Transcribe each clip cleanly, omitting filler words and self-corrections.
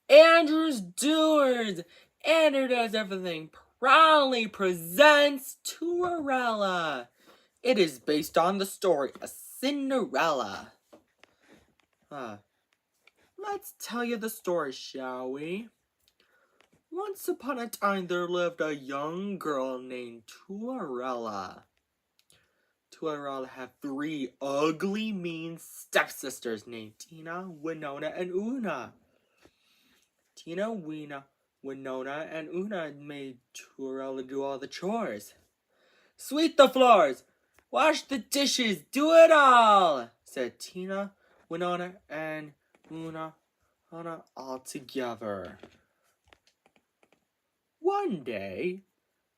Andrew's Doers. Andrew Does Everything proudly presents Cinderella. It is based on the story of Cinderella. Let's tell you the story, shall we? Once upon a time there lived a young girl named Cinderella. Cinderella had 3 ugly, mean stepsisters named Tina, Winona, and Una. Tina, Winona, and Una made Cinderella do all the chores. Sweep the floors, wash the dishes, do it all, said Tina, Winona, and Una all together. One day,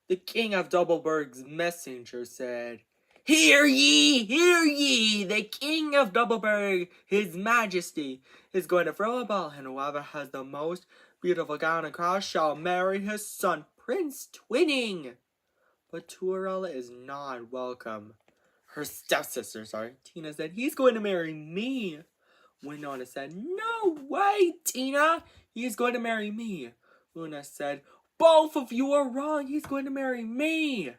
the king of Doubleburg's messenger said, Hear ye, the king of Doubleburg, his majesty, is going to throw a ball, and whoever has the most beautiful gown and cross shall marry his son, Prince Twinning. But Cinderella is not welcome. Her stepsister, Tina said, he's going to marry me. Winona said, no way, Tina, he's going to marry me. Una said, both of you are wrong, he's going to marry me.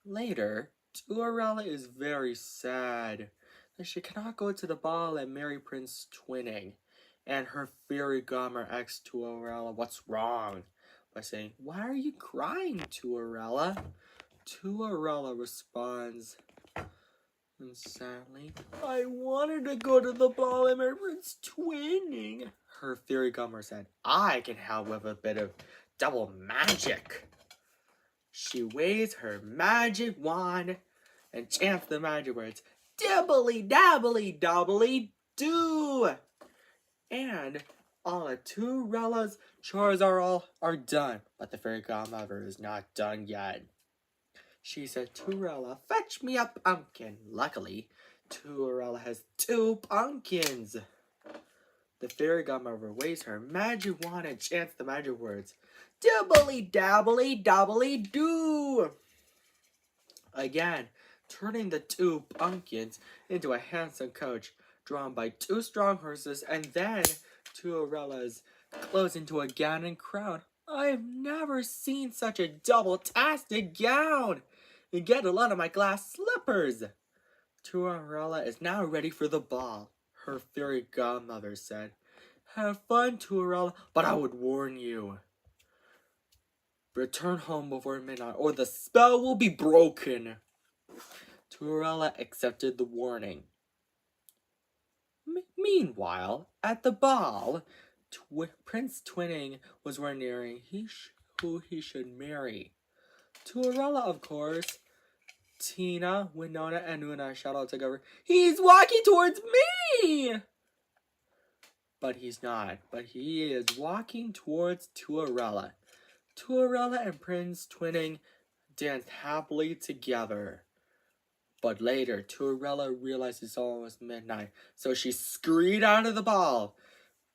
Later, Cinderella is very sad that she cannot go to the ball and marry Prince Twinning. And her fairy godmother asks Cinderella what's wrong by saying, why are you crying, Cinderella? Cinderella responds, and sadly, I wanted to go to the ball and marry Prince Twinning. Her fairy godmother said, I can help with a bit of double magic. She waves her magic wand and chants the magic words, dibbly dabbly dobbly doo. And all of Cinderella's chores are done, but the fairy godmother is not done yet. She said, Cinderella, fetch me a pumpkin. Luckily, Cinderella has 2 pumpkins. The fairy godmother waves her magic wand and chants the magic words, dibbly dabbly dobbly doo. Again, turning the 2 pumpkins into a handsome coach drawn by 2 strong horses, and then Cinderella's clothes into a gown and crown. I've never seen such a double-tasted gown. And get a lot of my glass slippers. Cinderella is now ready for the ball. Her fairy godmother said, have fun, Cinderella, but I would warn you. Return home before midnight or the spell will be broken. Cinderella accepted the warning. Meanwhile, at the ball, Prince Twinning was wondering who he should marry. Cinderella, of course. Tina, Winona, and Una shout out together, he's walking towards me! But he's not. But he is walking towards Cinderella. Cinderella and Prince Twinning danced happily together. But later, Cinderella realized it's almost midnight, so she scurried out of the ball.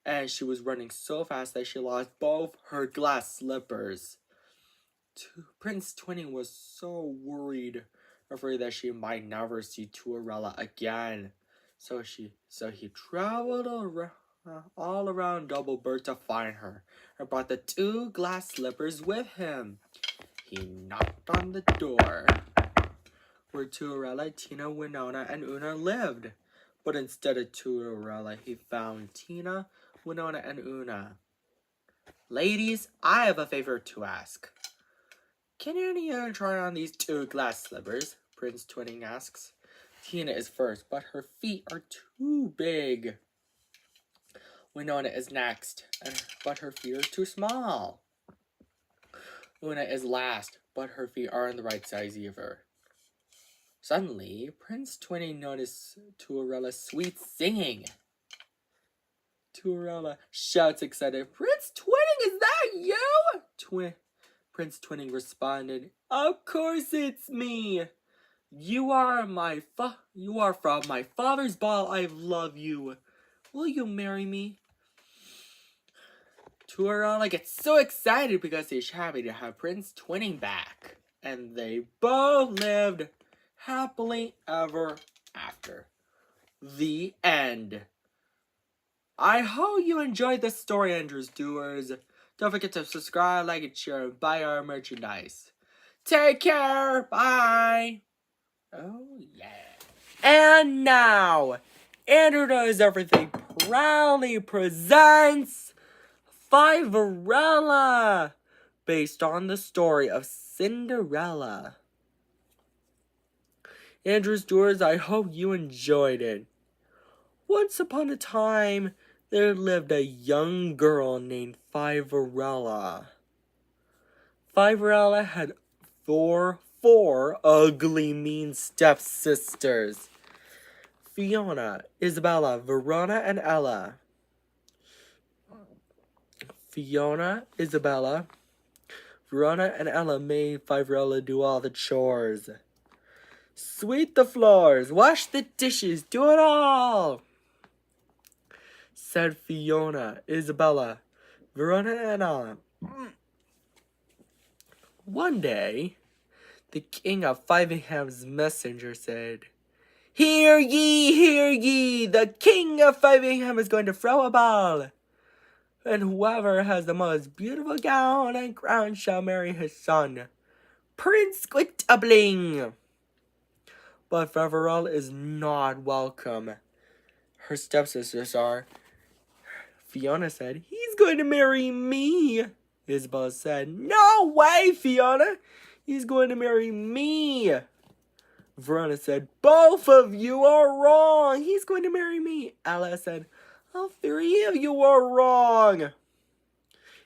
And she was running so fast that she lost both her glass slippers. Prince Twinning was so worried, afraid that she might never see Cinderella again. So he traveled all around Doubleburg to find her, and brought the 2 glass slippers with him. He knocked on the door where Cinderella, Tina, Winona, and Una lived. But instead of Cinderella, he found Tina, Winona, and Una. Ladies, I have a favor to ask. Can any of you try on these 2 glass slippers? Prince Twinning asks. Tina is first, but her feet are too big. Winona is next, but her feet are too small. Una is last, but her feet aren't the right size either. Suddenly, Prince Twinning noticed Cinderella's sweet singing. Cinderella shouts excited, Prince Twinning, is that you? Prince Twinning responded, of course it's me. You are from my father's ball. I love you. Will you marry me? Cinderella gets so excited because he's happy to have Prince Twinning back. And they both lived happily ever after. The end. I hope you enjoyed this story, Andrews Doers. Don't forget to subscribe, like, and share, and buy our merchandise. Take care. Bye. Oh, yeah. And now, Andrew Knows Everything proudly presents Fiverella, based on the story of Cinderella. Andrew's Doors, I hope you enjoyed it. Once upon a time, there lived a young girl named Fiverella. Fiverella had four ugly, mean stepsisters: Fiona, Isabella, Verona, and Ella. Fiona, Isabella, Verona, and Ella made Fiverella do all the chores. Sweep the floors, wash the dishes, do it all, said Fiona, Isabella, Verona, and Ella. One day, the king of Fiveham's messenger said, hear ye, the king of Fiveham is going to throw a ball, and whoever has the most beautiful gown and crown shall marry his son, Prince Quintabling. But Fiverella is not welcome. Her stepsisters are. Fiona said, he's going to marry me. Isabel said, no way, Fiona. He's going to marry me. Verona said, both of you are wrong. He's going to marry me. Ella said, all three of you are wrong.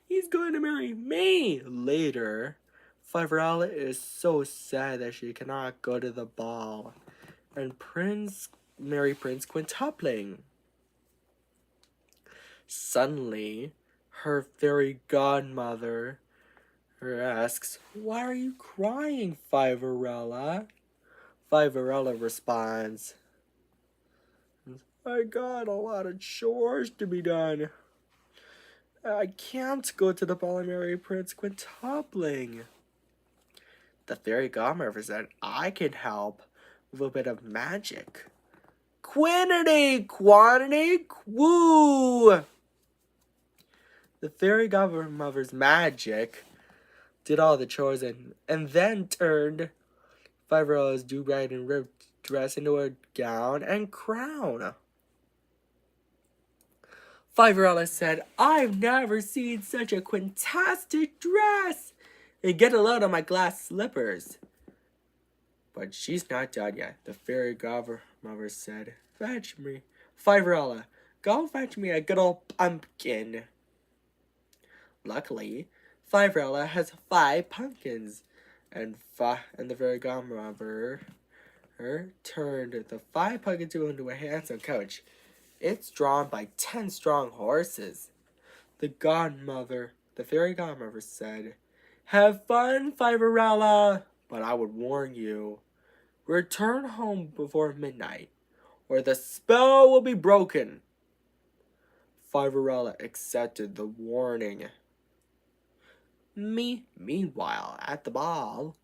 He's going to marry me. Later, Fiverella is so sad that she cannot go to the ball and marry Prince Quintupling. Suddenly, her fairy godmother asks, why are you crying, Fiverella? Fiverella responds, I got a lot of chores to be done. I can't go to the ball and marry Prince Quintupling. The fairy godmother said, I can help with a bit of magic. Quantity, woo! The fairy godmother's magic did all the chores and then turned Fiverella's do-rag and ribbed dress into a gown and crown. Fiverella said, I've never seen such a quintastic dress. And get a load of my glass slippers. But she's not done yet. The fairy godmother said, fetch me. Fiverella, go fetch me a good old pumpkin. Luckily, Fiverella has 5 pumpkins. And the fairy godmother turned the 5 pumpkins into a handsome coach. It's drawn by 10 strong horses. The fairy godmother said, have fun, Fiverella, but I would warn you, return home before midnight, or the spell will be broken. Fiverella accepted the warning. Meanwhile, at the ball,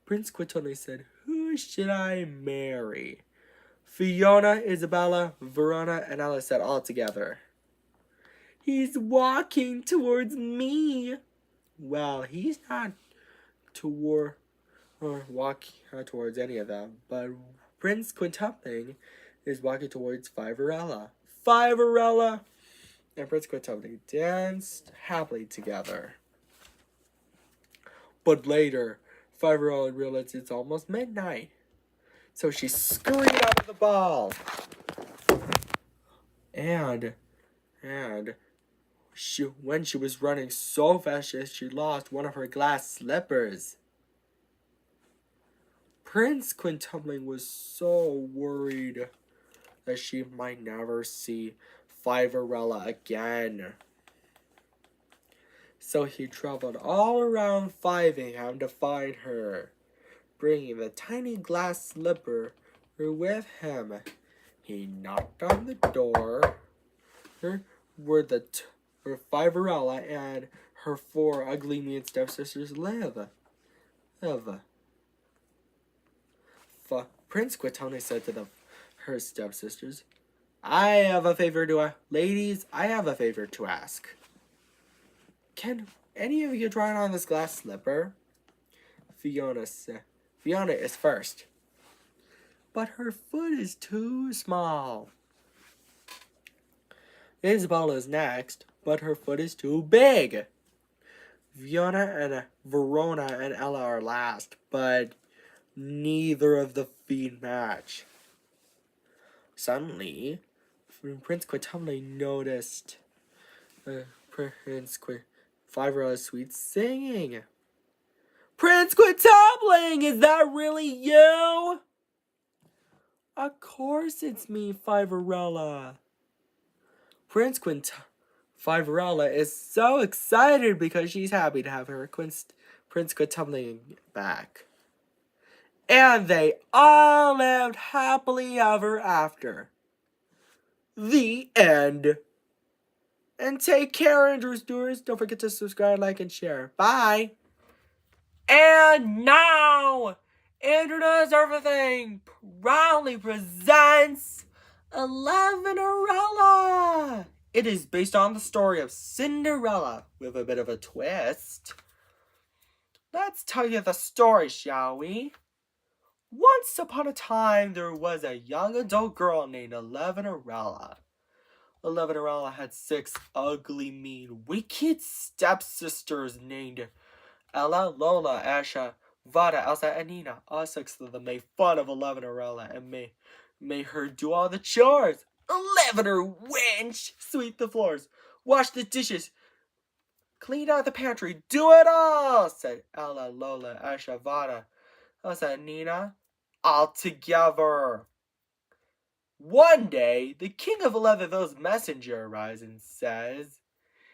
Prince Quintupling said, who should I marry? Fiona, Isabella, Verona, and Ella said all together, he's walking towards me. Well, he's not walking towards any of them, but Prince Quintupling is walking towards Fiverella. Fiverella and Prince Quintupling danced happily together. But later, Fiverella realized it's almost midnight, so she scurried out of the ball. When she was running so fast, she lost one of her glass slippers. Prince Quintupling was so worried that she might never see Fiverella again. So he traveled all around Fiveham to find her, bringing the tiny glass slipper with him. He knocked on the door where Fiverella and her 4 ugly mean stepsisters live. Prince Quintupling said to her stepsisters, I have a favor to ladies. I have a favor to ask. Can any of you try on this glass slipper? Fiona is first, but her foot is too small. Isabel is next, but her foot is too big. Fiona and Verona and Ella are last, but neither of the feet match. Suddenly, Prince Quintuple noticed Prince Fiverella's sweet singing. Prince Quintupling, is that really you? Of course it's me, Fiverella. Prince Fiverella is so excited because she's happy to have her Prince Quintupling back. And they all lived happily ever after. The end. And take care, Andrew Stewards. Don't forget to subscribe, like, and share. Bye. And now, Andrew Does Everything proudly presents 11erella. It is based on the story of Cinderella with a bit of a twist. Let's tell you the story, shall we? Once upon a time, there was a young adult girl named 11erella. 11erella had 6 ugly, mean, wicked stepsisters named Ella, Lola, Asha, Vada, Elsa, and Nina. All 6 of them made fun of 11erella and made her do all the chores. 11er wench! Sweep the floors, wash the dishes, clean out the pantry, do it all, said Ella, Lola, Asha, Vada, Elsa, and Nina, all together. One day, the king of 11ville's messenger arrives and says,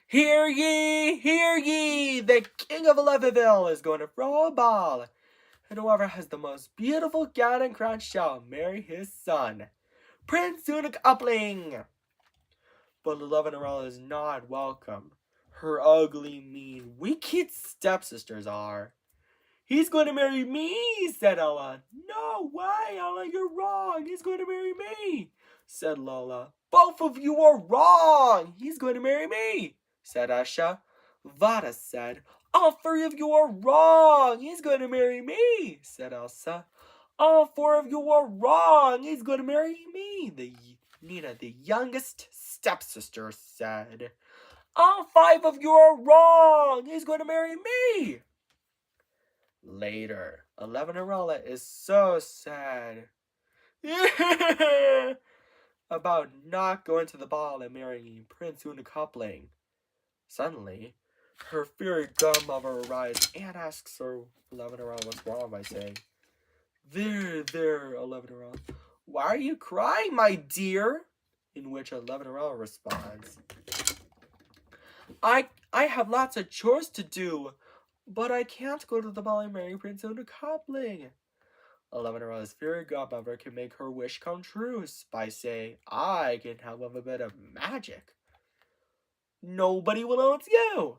Hear ye, the king of 11ville is going to throw a ball, and whoever has the most beautiful gown and crown shall marry his son, Prince Unacupling. But 11erella is not welcome. Her ugly, mean, wicked stepsisters are. He's going to marry me, said Ella. No way, Ella, you're wrong. He's going to marry me, said Lola. Both of you are wrong. He's going to marry me, said Asha. Vada said, all 3 of you are wrong. He's going to marry me, said Elsa. All 4 of you are wrong. He's going to marry me, Nina, the youngest stepsister, said. All 5 of you are wrong. He's going to marry me. Later, 11erella is so sad about not going to the ball and marrying Prince Unacupling. Suddenly, her fairy godmother arrives and asks her 11erella what's wrong by saying, There, 11erella, why are you crying, my dear? In which 11erella responds, I have lots of chores to do, but I can't go to the ball and marry Prince Unacupling. 11erella's fairy godmother can make her wish come true by saying, I can help with a bit of magic. Nobody will know it's you.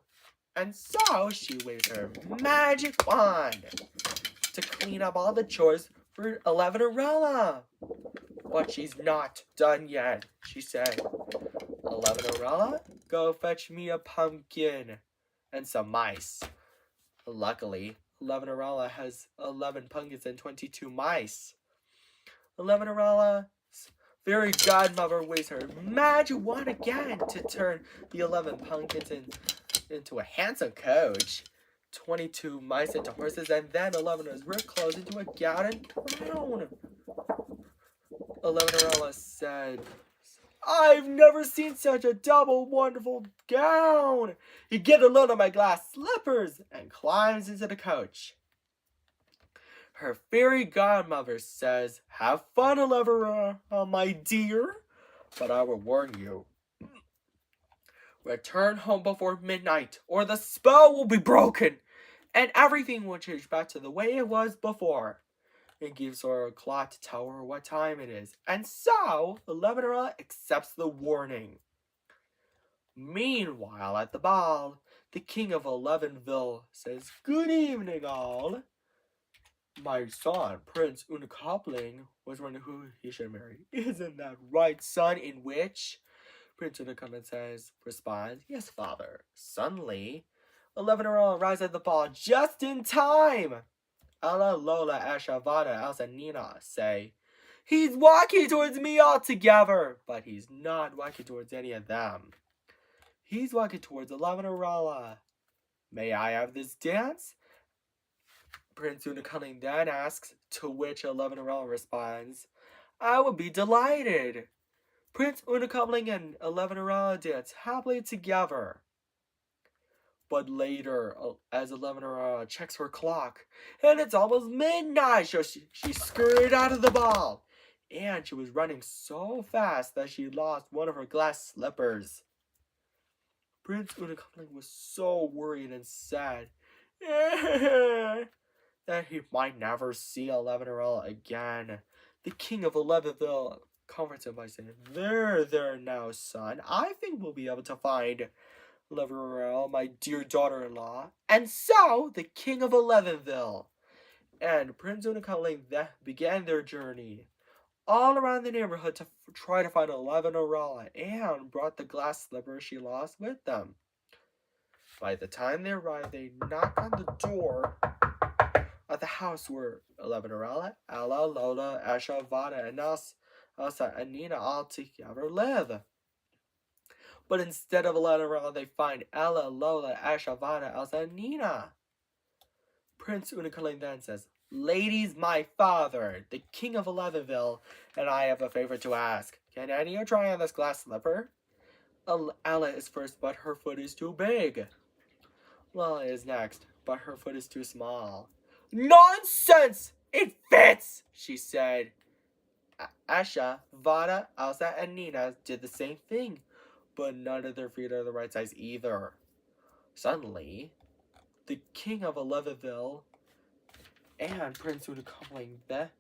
And so she waves her magic wand to clean up all the chores for 11erella. But she's not done yet, she said. 11erella, go fetch me a pumpkin and some mice. Luckily, 11erella has 11 pumpkins and 22 mice. 11erella's fairy godmother waves her magic wand again to turn the 11 pumpkins into a handsome coach, 22 mice into horses, and then 11er's ripped clothes into a gown and crown. 11erella said, I've never seen such a double wonderful gown. You get a load of my glass slippers and climbs into the coach. Her fairy godmother says, have fun, 11erella, my dear, but I will warn you. Return home before midnight, or the spell will be broken, and everything will change back to the way it was before. It gives her a clock to tell her what time it is, and so 11erella accepts the warning. Meanwhile, at the ball, the king of 11ville says, Good evening, all. My son, Prince Unakopling, was wondering who he should marry. Isn't that right, son? In which Prince Unakopling responds, yes, father. Suddenly, 11-year-old arrives at the ball just in time. Ella, Lola, Asha, Vada, Elsa, and Nina say, he's walking towards me altogether, but he's not walking towards any of them. He's walking towards 11-year-old. May I have this dance? Prince Unakopling then asks, to which 11-year-old responds, I would be delighted. Prince Unakopling and 11-year-old dance happily together. But later, as 11-year-old checks her clock, and it's almost midnight, so she scurried out of the ball. And she was running so fast that she lost one of her glass slippers. Prince Unakopling was so worried and sad that he might never see 11-year-old again. The king of Elevenville comforts him by saying, there now, son. I think we'll be able to find 11-year-old, my dear daughter-in-law. And so, the king of Elevenville and Prince Unakopling began their journey all around the neighborhood to try to find 11-year-old and brought the glass slipper she lost with them. By the time they arrived, they knocked on the door at the house where 11-year-old, Ella, Lola, Asha, Vada, and Elsa, and Nina all together live. But instead of 11-year-old, they find Ella, Lola, Asha, Vada, Elsa, and Nina. Prince Unakopling then says, ladies, my father, the king of Elevenville, and I have a favor to ask. Can any of you try on this glass slipper? Ella is first, but her foot is too big. Lola is next, but her foot is too small. Nonsense! It fits, she said. Asha, Vada, Elsa, and Nina did the same thing, but none of their feet are the right size either. Suddenly, the king of Elevenville and Prince Unakopling then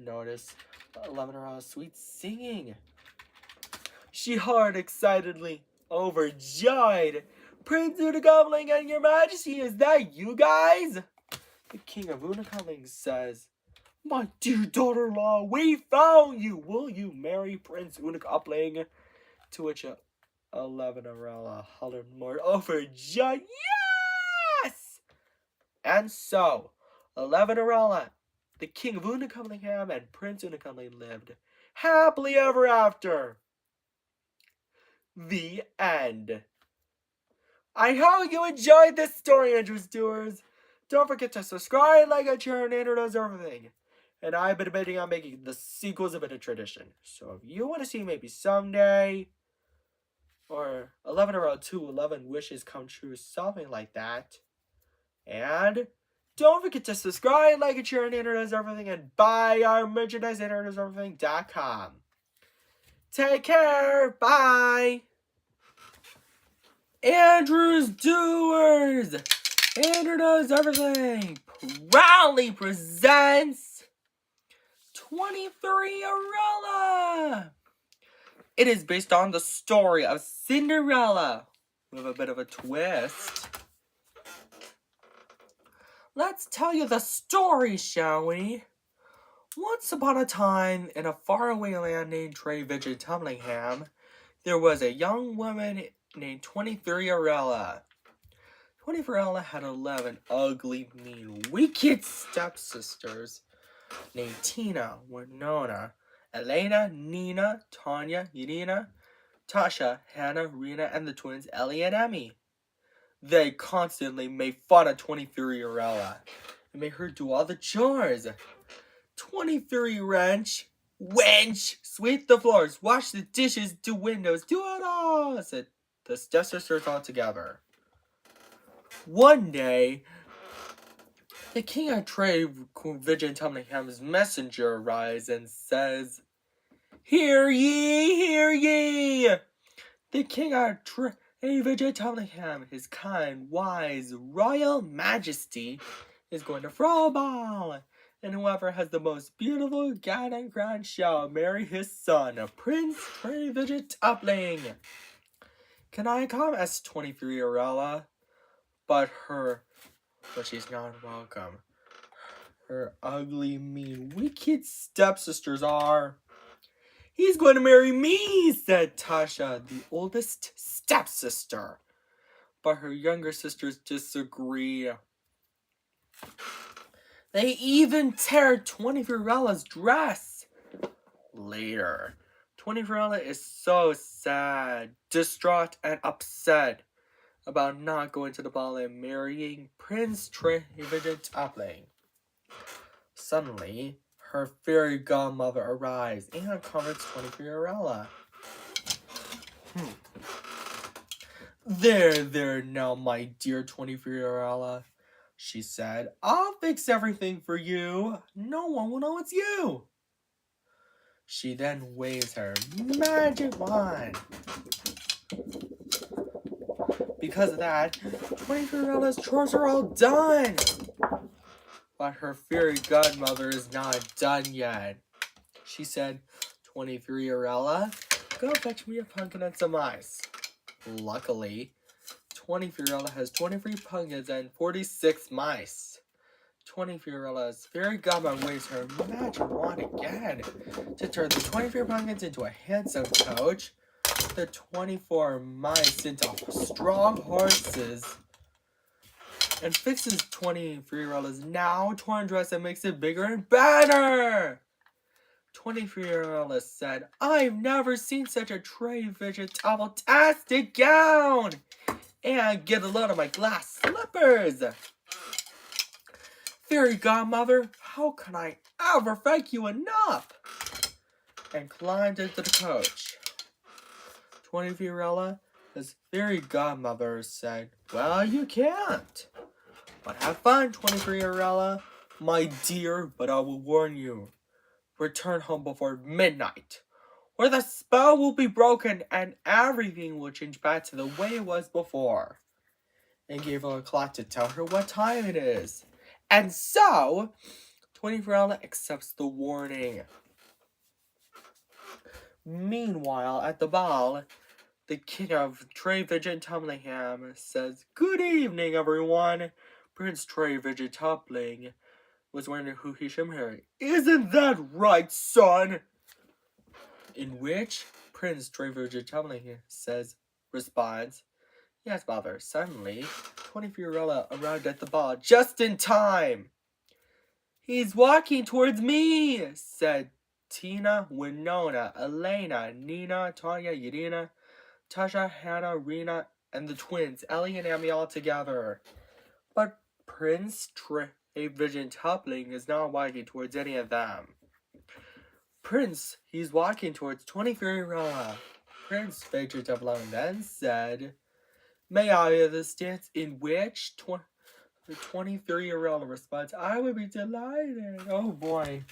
noticed 11-year-old sweet singing. She heard excitedly, overjoyed, Prince Unakopling and your majesty, is that you guys? The king of Unakopling says, my dear daughter-in-law, we found you. Will you marry Prince Unakopling? To which 11-year-old hollered more overjoyed, yes! And so, 11-year-old, the king of Unakopling and Prince Unakopling lived happily ever after. The end. I hope you enjoyed this story, interest viewers. Don't forget to subscribe, like, and share, and introduce everything. And I've been debating on making the sequels a bit of tradition. So if you want to see maybe someday, or 11-year-old 211 wishes come true, something like that. And don't forget to subscribe, like, and share, and introduce everything, and buy our merchandise at introduceeverything.com. Take care. Bye. Andrew's Doers, Andrew Knows Everything, proudly presents 23-Arella. It is based on the story of Cinderella, with a bit of a twist. Let's tell you the story, shall we? Once upon a time, in a faraway land named Treviget-Tumlingham, there was a young woman named 23-Arella. 23-Arella had 11 ugly, mean, wicked stepsisters named Tina, Winona, Elena, Nina, Tanya, Irina, Tasha, Hannah, Rena, and the twins Ellie and Emmy. They constantly made fun of 23-Arella and made her do all the chores. 23 wench, sweep the floors, wash the dishes, do windows, do it all, said the stepsisters all together. One day, the king of Treviget-Tumlingham's messenger arrives and says, Hear ye, hear ye! The king of Treviget-Tumlingham, his kind, wise, royal majesty, is going to throw a ball, and whoever has the most beautiful gown and crown shall marry his son, Prince Treviget-Tumling. Can I come? Asked 23-Arella. But she's not welcome. her ugly, mean, wicked stepsisters are. He's going to marry me, said Tasha, the oldest stepsister. But her younger sisters disagree. They even tear 24ella's dress. Later, 24ella is so sad, distraught, and upset about not going to the ball and marrying Prince Treviget Toppling. Suddenly, her fairy godmother arrives and comforts 24ella. There now, my dear 24ella, she said. I'll fix everything for you. No one will know it's you. She then waves her magic wand. Because of that, 24ella's chores are all done. But her fairy godmother is not done yet. She said, 23ella, go fetch me a pumpkin and some ice. Luckily, 24ella has 23 pumpkins and 46 mice. 24ella's fairy godmother waves her magic wand again to turn the 24 pumpkins into a handsome coach, the 24 mice into strong horses, and fixes 23ella's now torn dress and makes it bigger and better. 23ella said, I've never seen such a vegetable-tastic gown. And get a load of my glass slippers. Fairy godmother, how can I ever thank you enough? And climbed into the coach. 23ella, his fairy godmother, said, well, you can't. But have fun, 23ella, my dear, but I will warn you. Return home before midnight, or the spell will be broken and everything will change back to the way it was before. And gave her a clock to tell her what time it is. And so, 24ella accepts the warning. Meanwhile, at the ball, the king of Treviget Tumlingham says, good evening, everyone. Prince Treviget Toppling was wondering who he should marry. Isn't that right, son? In which Prince Treviget Toppling responds, yes, father. Suddenly, 24ella arrived at the ball just in time. He's walking towards me, said Tina, Winona, Elena, Nina, Tanya, Yadina, Tasha, Hannah, Rena, and the twins, Ellie and Amy, all together. But Prince Treviget Toppling is not walking towards any of them. He's walking towards 24ella. Prince Treviget Toppling then said, may I have this dance? In which the 23ella responds, I would be delighted. Oh boy.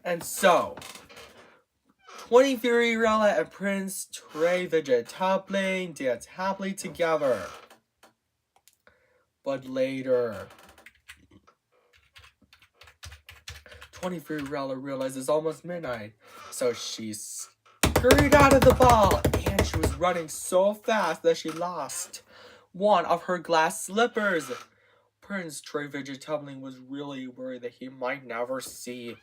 And so, 23ella and Prince Treviget Toppling dance happily together. But later, 23ella realizes it's almost midnight, so she scurried out of the ball, and she was running so fast that she lost one of her glass slippers. Prince Treviget Toppling was really worried that he might never see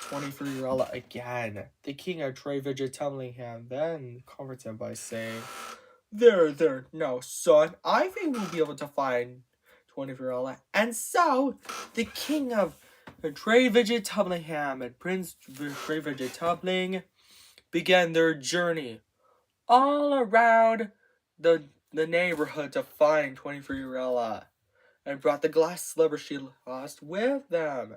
23ella again. The king of Treviget Topplingham then comforts him by saying, there, no, son, I think we'll be able to find 24ella. And so, the king of Treviget Topplingham and Prince Treviget Toppling began their journey all around the neighborhood to find 23ella, and brought the glass slipper she lost with them.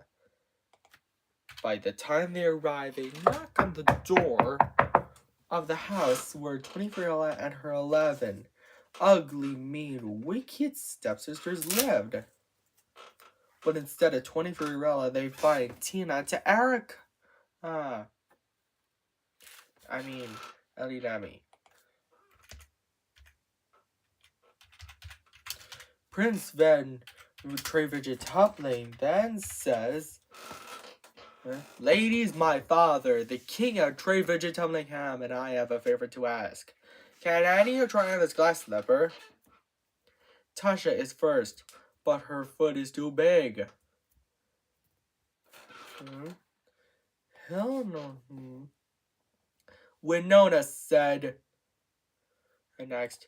By the time they arrived, they knocked on the door of the house where 23ella and her 11 ugly, mean, wicked stepsisters lived. But instead of 23ella, they find Tina to Eric. Ellie Demi. Prince Treviget Toppling then says, ladies, my father, the king of Treviget Topplingham, and I have a favor to ask. Can any of you try on this glass slipper? Tasha is first, but her foot is too big. Hell no. Winona said, and next,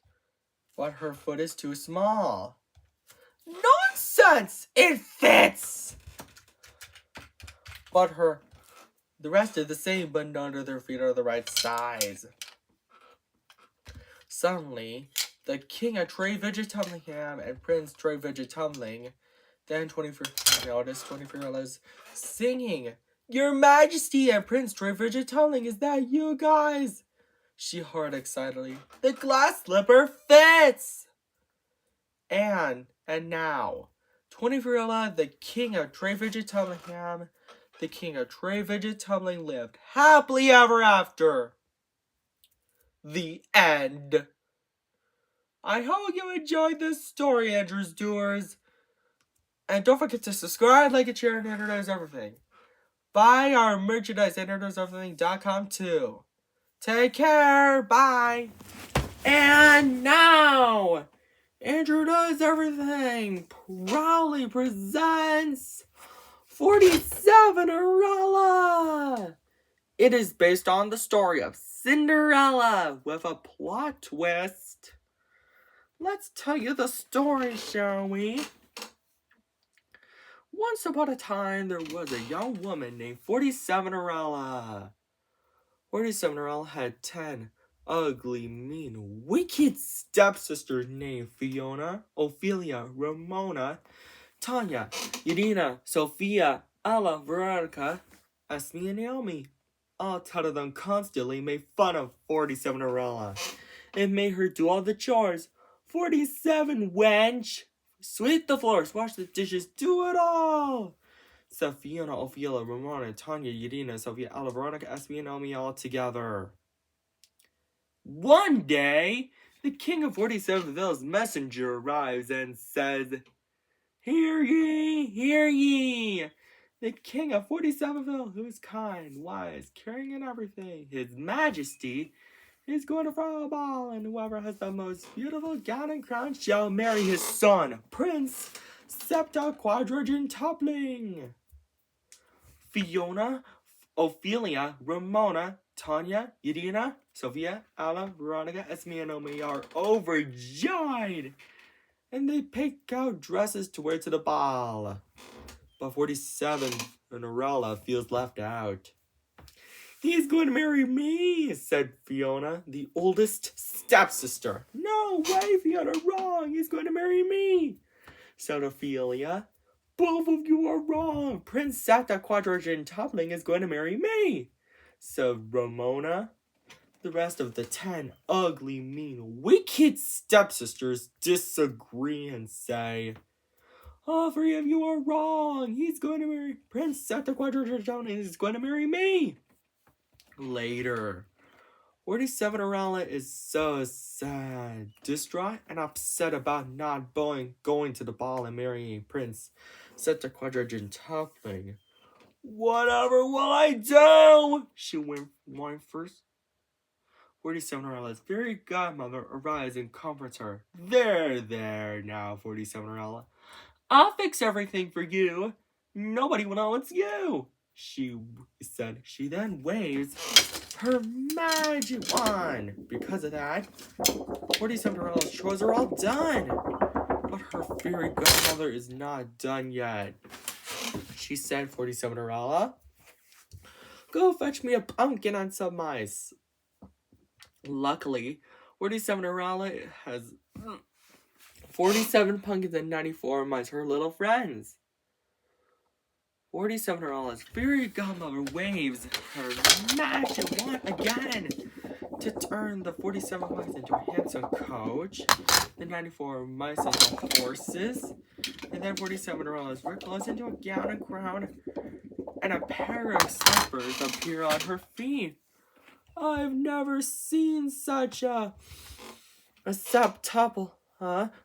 but her foot is too small. Nonsense! It fits! But the rest are the same, but none of their feet are the right size. Suddenly, the king of Trey-Vidget-Tumblingham and Prince Trey-Vidget-Tumbling, then 23-year-old singing, "Your Majesty and Prince Trey-Vidget-Tumbling, is that you guys?" She heard excitedly, "The glass slipper fits!" And now, 24-year-old, the king of Trey-Vidget-Tumblingham, the king of Trey-Vidget-Tumbling lived happily ever after. The end. I hope you enjoyed this story, Andrews Doers. And don't forget to subscribe, like, and share, and introduce everything. Buy our merchandise at introduceeverything.com too. Take care. Bye. And now, Andrew Does Everything proudly presents 47erella. It is based on the story of Cinderella with a plot twist. Let's tell you the story, shall we? Once upon a time, there was a young woman named 47erella. 47erella had 10 ugly, mean, wicked stepsisters named Fiona, Ophelia, Ramona, Tanya, Irina, Sophia, Ella, Veronica, Esme, and Naomi. All 10 of them constantly made fun of 47erella. It made her do all the chores. 47, wench! Sweep the floors, wash the dishes, do it all! So Fiona, Ophelia, Ramona, Tanya, Irina, Sophia, Ella, Veronica, Esme, and Naomi all together. One day, the king of 47ville's messenger arrives and says, "Hear ye, hear ye! The king of 47ville, who is kind, wise, caring in everything, his majesty, is going to throw a ball, and whoever has the most beautiful gown and crown shall marry his son, Prince Septa-Quadragin-Tumbling." Fiona, Ophelia, Ramona, Tanya, Irina, Sophia, Ella, Veronica, Esme, and Naomi are overjoyed, and they pick out dresses to wear to the ball. But 47erella feels left out. "He's going to marry me," said Fiona, the oldest stepsister. "No way, Fiona, wrong. He's going to marry me," said Ophelia. "Both of you are wrong. Prince Septa-Quadragin-Tumbling is going to marry me," said Ramona. The rest of the 10 ugly, mean, wicked stepsisters disagree and say, "All 3 of you are wrong. He's going to marry Prince Septa-Quadragin-Tumbling is going to marry me." Later, 47erella is so sad, distraught, and upset about not going to the ball and marrying Prince Septa-Quadragin-Tumbling. "Whatever will I do?" she whined first. 47erella's fairy godmother arrives and comforts her. There now, 47erella. "I'll fix everything for you. Nobody will know it's you," she said. She then waves her magic wand. Because of that, 47erella's chores are all done. But her fairy godmother is not done yet. She said, 47erella, "Go fetch me a pumpkin and some mice." Luckily, 47erella has 47 pumpkins and 94 mice, her little friends. 47erella's fairy godmother waves her magic wand again to turn the 47 mice into a handsome coach, the 94 mice into horses, and then 47erella's red clothes into a gown and crown, and a pair of slippers appear on her feet. "I've never seen such a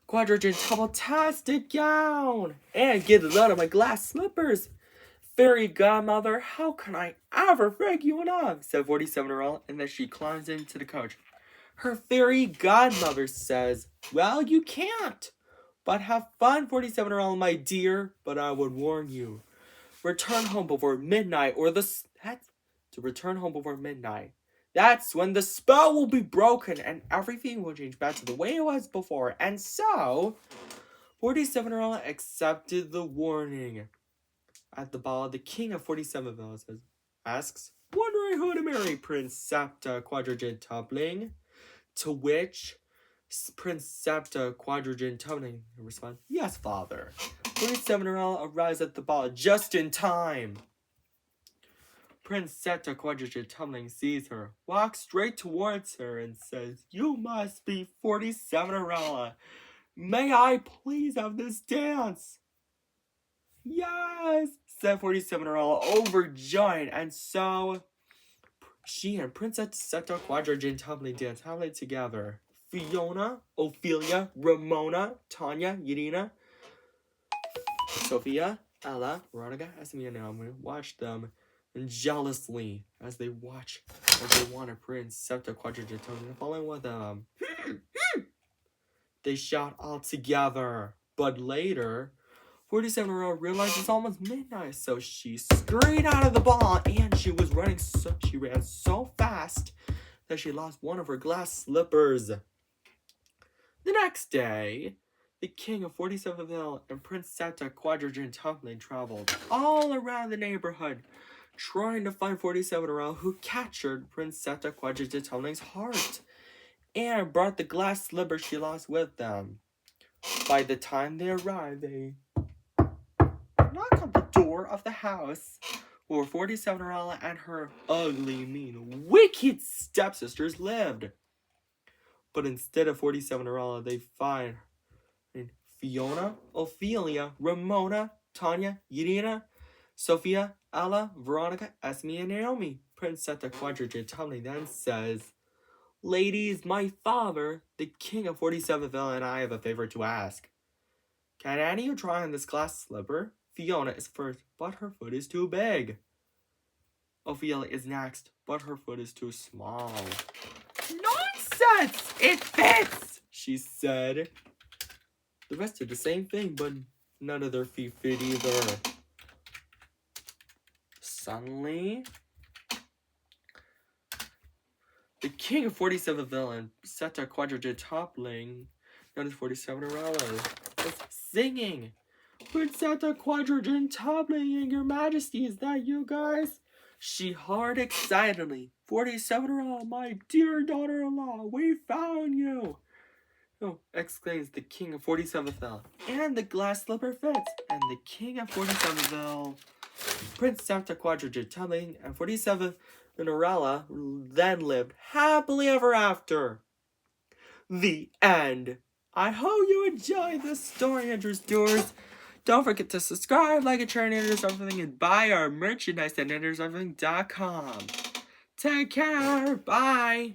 quadragin-tumbling-tastic gown, and get it out of my glass slippers. Fairy godmother, how can I ever thank you enough?" said 47erella, and then she climbs into the coach. Her fairy godmother says, "Well, you can't. But have fun, 47-year-old, my dear. But I would warn you, return home before midnight, or to return home before midnight. That's when the spell will be broken and everything will change back to the way it was before. And so, 47-year-old accepted the warning. At the ball, the king of 47-ville asks, wondering who to marry, Prince Septa Quadragentupling. To which Prince Septa Quadragentupling responds, yes, father. 47-year-old arrives at the ball just in time. Prince Septa Quadragentupling sees her, walks straight towards her, and says, you must be 47-year-old. May I please have this dance? Yes, said 47-year-old, overjoyed, and so she and Princess Septa Quadragentupling dance happily together. Fiona, Ophelia, Ramona, Tanya, Irina, Sophia, Ella, Veronica, Esme, and Naomi watch them jealously as they wanted Prince Septa Quadragentupling to fall in with them. They shout all together, but later 47-year-old realized it's almost midnight, so she scurried out of the ball, and she ran so fast that she lost one of her glass slippers. The next day, the king of 47-ville and Prince Septa Quadragentupling traveled all around the neighborhood, trying to find 47-year-old who captured Prince Septa Quadragentupling's heart and brought the glass slippers she lost with them. By the time they arrived, they knock on the door of the house where 47-year-old and her ugly, mean, wicked stepsisters lived. But instead of 47-year-old, they find Fiona, Ophelia, Ramona, Tanya, Irina, Sophia, Ella, Veronica, Esme, and Naomi. Prince Septa Quadragentupling then says, ladies, my father, the king of 47-ville, and I have a favor to ask. Can any of you try on this glass slipper? Fiona is first, but her foot is too big. Ophelia is next, but her foot is too small. Nonsense! It fits! She said. The rest did the same thing, but none of their feet fit either. Suddenly, the king of 47-ville and Septa Quadragentupling noticed 47-year-old was singing. Prince Septa Quadragentupling and your majesty, is that you guys? She hollered excitedly, 47-year-old, my dear daughter-in-law, we found you! Oh, exclaims the king of 47-ville. And the glass slipper fits. And the king of 47-ville, Prince Septa Quadragentupling, and 47 Cinderella then lived happily ever after. The end. I hope you enjoyed this story, Andrews. Don't forget to subscribe, like, and share, and something, and buy our merchandise at andrewsomething.com. Take care. Bye.